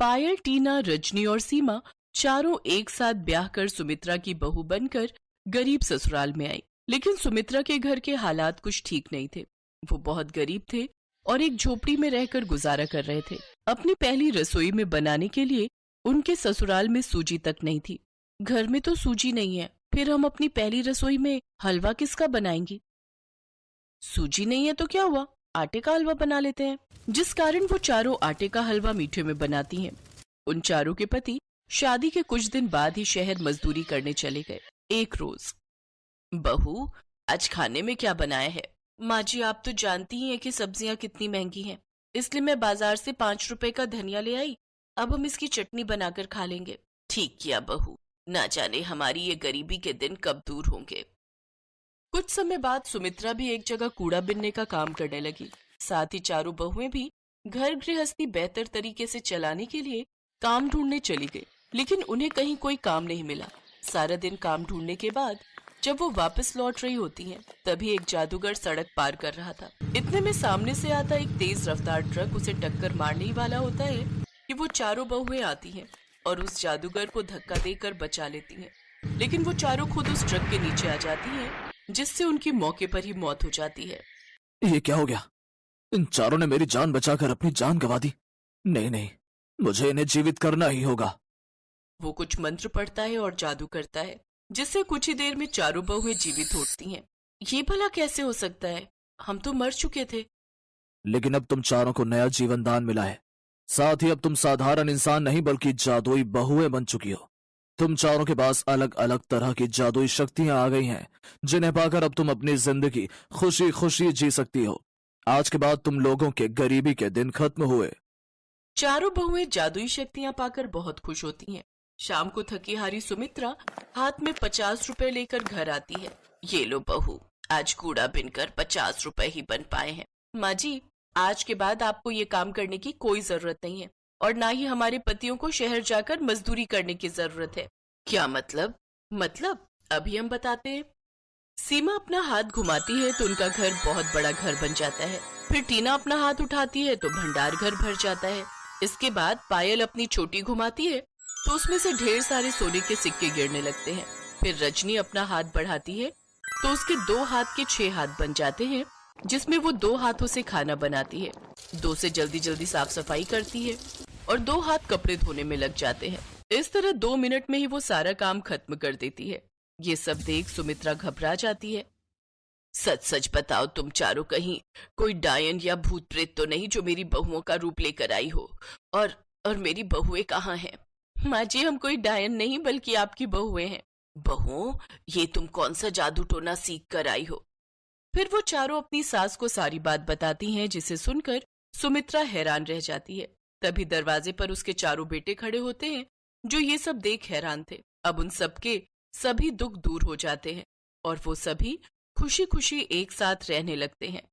पायल, टीना, रजनी और सीमा चारों एक साथ ब्याह कर सुमित्रा की बहू बनकर गरीब ससुराल में आई। लेकिन सुमित्रा के घर के हालात कुछ ठीक नहीं थे। वो बहुत गरीब थे और एक झोपड़ी में रहकर गुजारा कर रहे थे। अपनी पहली रसोई में बनाने के लिए उनके ससुराल में सूजी तक नहीं थी। घर में तो सूजी नहीं है, फिर हम अपनी पहली रसोई में हलवा किसका बनाएंगी? सूजी नहीं है तो क्या हुआ, आटे का हलवा बना लेते हैं। जिस कारण वो चारों आटे का हलवा मीठे में बनाती हैं। उन चारों के पति शादी के कुछ दिन बाद ही शहर मजदूरी करने चले गए। एक रोज, बहू आज खाने में क्या बनाया है? माँ जी, आप तो जानती ही हैं कि सब्जियां कितनी महंगी हैं, इसलिए मैं बाजार से 5 रुपए का धनिया ले आई। अब हम इसकी चटनी बनाकर खा लेंगे। ठीक किया बहू, ना जाने हमारी ये गरीबी के दिन कब दूर होंगे। कुछ समय बाद सुमित्रा भी एक जगह कूड़ा बिनने का काम करने लगी। साथ ही चारों बहुएं भी घर गृहस्थी बेहतर तरीके से चलाने के लिए काम ढूंढने चली गई। लेकिन उन्हें कहीं कोई काम नहीं मिला। सारा दिन काम ढूंढने के बाद जब वो वापस लौट रही होती हैं, तभी एक जादूगर सड़क पार कर रहा था। इतने में सामने से आता एक तेज रफ्तार ट्रक उसे टक्कर मारने ही वाला होता है कि वो चारों बहुएं आती हैं और उस जादूगर को धक्का देकर बचा लेती हैं। लेकिन वो चारों खुद उस ट्रक के नीचे आ जाती हैं, जिससे उनकी मौके पर ही मौत हो जाती है। ये क्या हो गया? इन चारों ने मेरी जान बचाकर अपनी जान गंवा दी। नहीं नहीं, मुझे इन्हें जीवित करना ही होगा। वो कुछ मंत्र पढ़ता है और जादू करता है, जिससे कुछ ही देर में चारों बहुएं जीवित होती हैं। ये भला कैसे हो सकता है? हम तो मर चुके थे। लेकिन अब तुम चारों को नया जीवन दान मिला है। साथ ही अब तुम साधारण इंसान नहीं बल्कि जादुई बहुएं बन चुकी हो। तुम चारों के पास अलग अलग तरह की जादुई शक्तियां आ गई हैं, जिन्हें पाकर अब तुम अपनी जिंदगी खुशी खुशी जी सकती हो। आज के बाद तुम लोगों के गरीबी के दिन खत्म हुए। चारों बहुएं जादुई शक्तियां पाकर बहुत खुश होती हैं। शाम को थकी हारी सुमित्रा हाथ में 50 रुपए लेकर घर आती है। ये लो बहू, आज कूड़ा बिनकर 50 रुपए ही बन पाए हैं। माँ जी, आज के बाद आपको ये काम करने की कोई जरूरत नहीं है और ना ही हमारे पतियों को शहर जाकर मजदूरी करने की जरूरत है। क्या मतलब? मतलब अभी हम बताते हैं। सीमा अपना हाथ घुमाती है तो उनका घर बहुत बड़ा घर बन जाता है। फिर टीना अपना हाथ उठाती है तो भंडार घर भर जाता है। इसके बाद पायल अपनी छोटी घुमाती है तो उसमें से ढेर सारे सोने के सिक्के गिरने लगते हैं। फिर रजनी अपना हाथ बढ़ाती है तो उसके 2 हाथ के 6 हाथ बन जाते हैं, जिसमें वो 2 हाथों से खाना बनाती है, 2 से जल्दी जल्दी साफ सफाई करती है और 2 हाथ कपड़े धोने में लग जाते हैं। इस तरह 2 मिनट में ही वो सारा काम खत्म कर देती है। ये सब देख सुमित्रा घबरा जाती है। सच सच बताओ, तुम चारों कहीं कोई डायन या भूत प्रेत तो नहीं जो मेरी बहुओं का रूप लेकर आई हो? और मेरी बहुएं कहाँ हैं? माँ जी, हम कोई डायन नहीं बल्कि आपकी बहुएं हैं। बहुओं, ये तुम कौन सा जादू टोना सीख कर आई हो? फिर वो चारों अपनी सास को सारी बात बताती हैं, जिसे सुनकर सुमित्रा हैरान रह जाती है। तभी दरवाजे पर उसके चारों बेटे खड़े होते हैं, जो ये सब देख हैरान थे। अब उन सबके सभी दुख दूर हो जाते हैं और वो सभी खुशी खुशी एक साथ रहने लगते हैं।